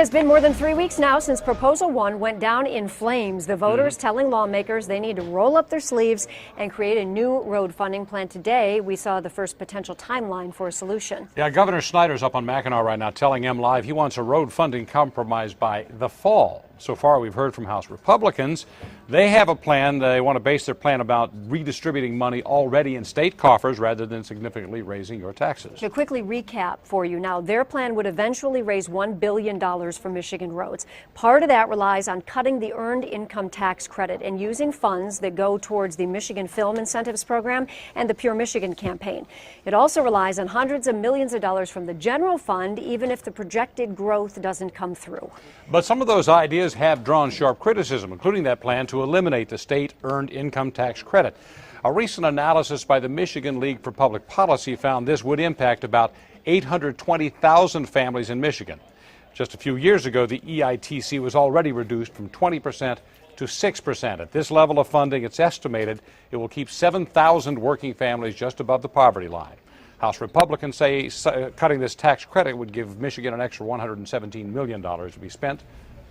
It's been more than 3 weeks now since Proposal 1 went down in flames. The voters telling lawmakers they need to roll up their sleeves and create a new road funding plan. Today, we saw the first potential timeline for a solution. Yeah, Governor Snyder's up on Mackinac right now telling M Live he wants a road funding compromise by the fall. So far, we've heard from House Republicans. They have a plan. They want to base their plan about redistributing money already in state coffers rather than significantly raising your taxes. To quickly recap for you now, their plan would eventually raise $1 billion for Michigan roads. Part of that relies on cutting the earned income tax credit and using funds that go towards the Michigan Film Incentives Program and the Pure Michigan campaign. It also relies on hundreds of millions of dollars from the general fund, even if the projected growth doesn't come through. But some of those ideas have drawn sharp criticism, including that plan to eliminate the state earned income tax credit. A recent analysis by the Michigan League for Public Policy found this would impact about 820,000 families in Michigan. Just a few years ago, the EITC was already reduced from 20% to 6%. At this level of funding, it's estimated it will keep 7,000 working families just above the poverty line. House Republicans say cutting this tax credit would give Michigan an extra $117 million to be spent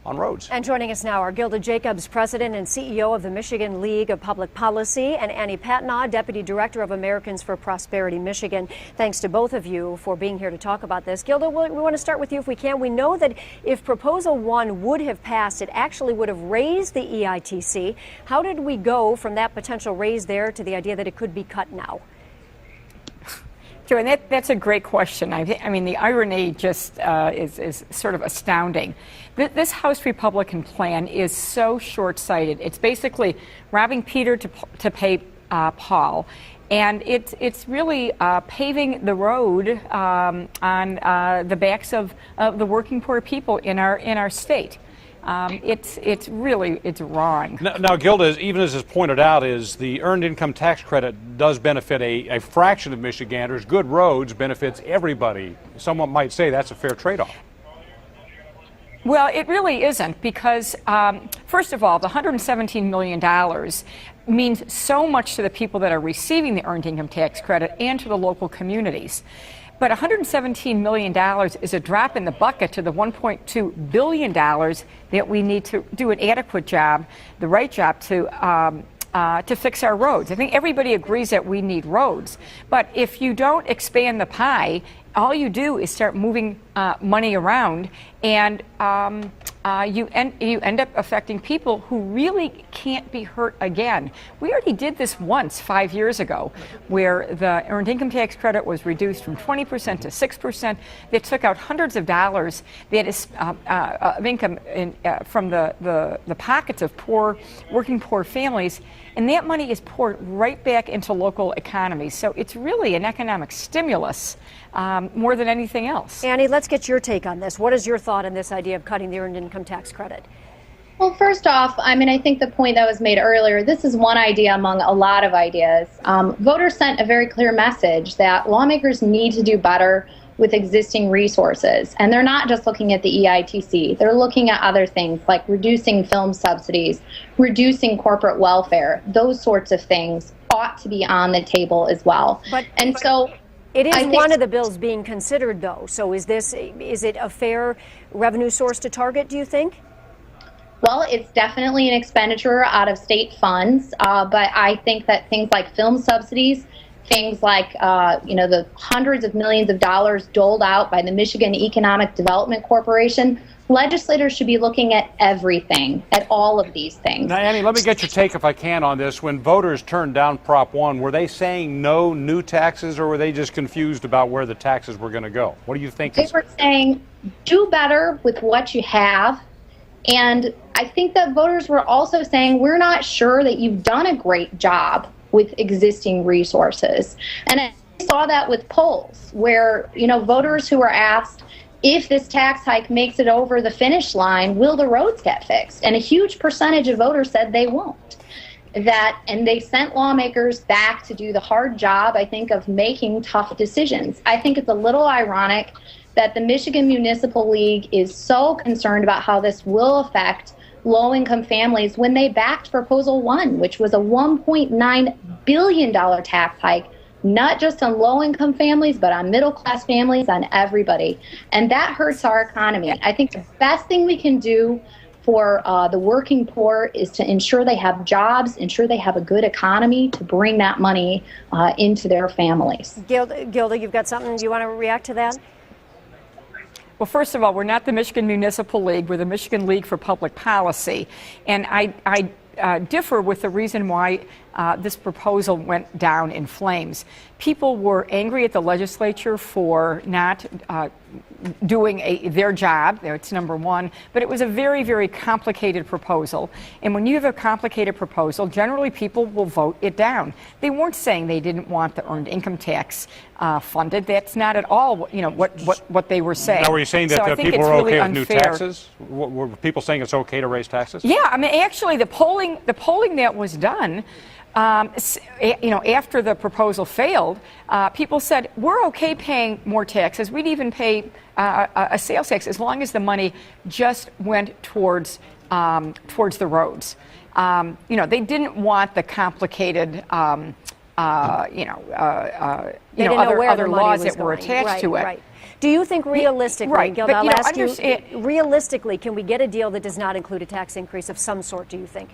on roads. And joining us now are Gilda Jacobs, President and CEO of the Michigan League of Public Policy, and Annie Patnaugh, Deputy Director of Americans for Prosperity Michigan. Thanks to both of you for being here to talk about this. Gilda, we want to start with you if we can. We know that if Proposal 1 would have passed, it actually would have raised the EITC. How did we go from that potential raise there to the idea that it could be cut now? Joanne, that's a great question. I mean, the irony just is sort of astounding. This House Republican plan is so short-sighted. It's basically robbing Peter to pay Paul. And it's really paving the road on the backs of the working poor people in our state. It's really wrong. Now, Gilda, even as is pointed out, is the earned income tax credit does benefit a fraction of Michiganders. Good roads benefits everybody. Someone might say that's a fair trade-off. Well, it really isn't, because first of all, the $117 million means so much to the people that are receiving the earned income tax credit and to the local communities. But $117 million is a drop in the bucket to the $1.2 billion that we need to do an adequate job, the right job to fix our roads. I think everybody agrees that we need roads. But if you don't expand the pie, all you do is start moving money around, and you end up affecting people who really can't be hurt again. We already did this once 5 years ago, where the earned income tax credit was reduced from 20% to 6%. They took out hundreds of dollars that is of income from the pockets of working poor families, and that money is poured right back into local economies. So it's really an economic stimulus more than anything else. Annie, let's get your take on this. What is your thought on this idea of cutting the earned income tax credit? Well, first off, I mean, I think the point that was made earlier, this is one idea among a lot of ideas. Voters sent a very clear message that lawmakers need to do better with existing resources. And they're not just looking at the EITC. They're looking at other things like reducing film subsidies, reducing corporate welfare. Those sorts of things ought to be on the table as well. So it is one of the bills being considered, though. So is it a fair revenue source to target, do you think? Well, it's definitely an expenditure out of state funds, but I think that things like film subsidies, things like the hundreds of millions of dollars doled out by the Michigan Economic Development Corporation, legislators should be looking at everything, at all of these things. Now, Annie, let me get your take, if I can, on this. When voters turned down Prop 1, were they saying no new taxes, or were they just confused about where the taxes were going to go? What do you think? They were saying, do better with what you have. And I think that voters were also saying, we're not sure that you've done a great job with existing resources. And I saw that with polls where, voters who were asked, if this tax hike makes it over the finish line, will the roads get fixed? And a huge percentage of voters said they won't. And they sent lawmakers back to do the hard job, I think, of making tough decisions. I think it's a little ironic that the Michigan Municipal League is so concerned about how this will affect low-income families when they backed Proposal 1, which was a $1.9 billion tax hike not just on low-income families, but on middle-class families, on everybody. And that hurts our economy. I think the best thing we can do for the working poor is to ensure they have jobs, ensure they have a good economy to bring that money into their families. Gilda, you've got something, do you want to react to that? Well, first of all, we're not the Michigan Municipal League. We're the Michigan League for Public Policy. And I differ with the reason why this proposal went down in flames. People were angry at the legislature for not doing their job. It's number one. But it was a very, very complicated proposal. And when you have a complicated proposal, generally people will vote it down. They weren't saying they didn't want the earned income tax funded. That's not at all what they were saying. Now, were you saying that So people were really okay with unfair. new taxes? Were people saying it's okay to raise taxes? Yeah, I mean, actually, the polling that was done, after the proposal failed, people said we're okay paying more taxes. We'd even pay a sales tax as long as the money just went towards the roads. They didn't want the complicated, other laws that were attached to it. Right. Do you think realistically, Gilda, I'll ask you, realistically, can we get a deal that does not include a tax increase of some sort, do you think?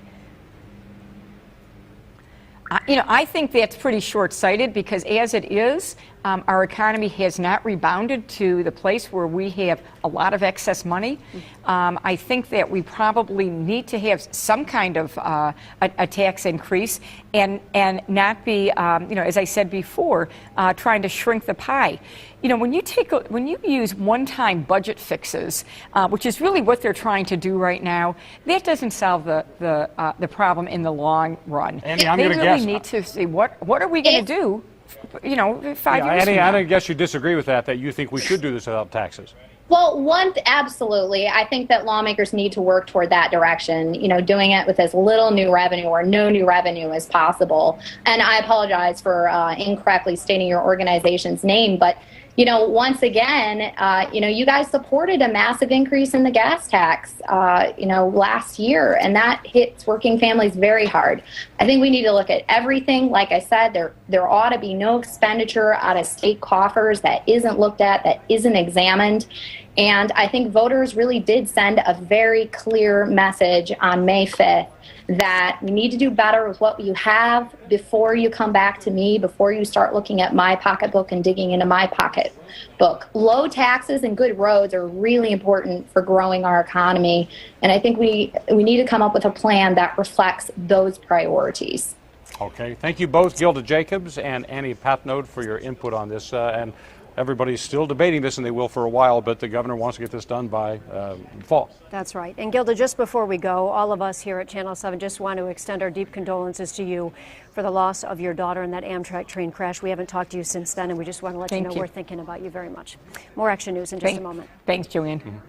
I think that's pretty short-sighted because as it is, our economy has not rebounded to the place where we have a lot of excess money. I think that we probably need to have some kind of a tax increase and not be, as I said before, trying to shrink the pie. When you use one-time budget fixes, which is really what they're trying to do right now, that doesn't solve the problem in the long run. Andy, I'm they going to really guess. need to see what are we going to do, 5 years Andy, from now. I guess you disagree with that you think we should do this without taxes. Well, absolutely. I think that lawmakers need to work toward that direction, doing it with as little new revenue or no new revenue as possible. And I apologize for incorrectly stating your organization's name, but once again, you guys supported a massive increase in the gas tax, last year, and that hits working families very hard. I think we need to look at everything. Like I said, there ought to be no expenditure out of state coffers that isn't looked at, that isn't examined. And I think voters really did send a very clear message on May 5th that we need to do better with what you have before you come back to me, before you start looking at my pocketbook and digging into my pocketbook. Low taxes and good roads are really important for growing our economy, and I think we need to come up with a plan that reflects those priorities. Okay. Thank you both, Gilda Jacobs and Annie Patnode, for your input on this. And everybody's still debating this, and they will for a while, but the governor wants to get this done by fall. That's right. And Gilda, just before we go, all of us here at Channel 7 just want to extend our deep condolences to you for the loss of your daughter in that Amtrak train crash. We haven't talked to you since then, and we just want to let you know we're thinking about you very much. More Action News in just a moment. Thanks, Joanne.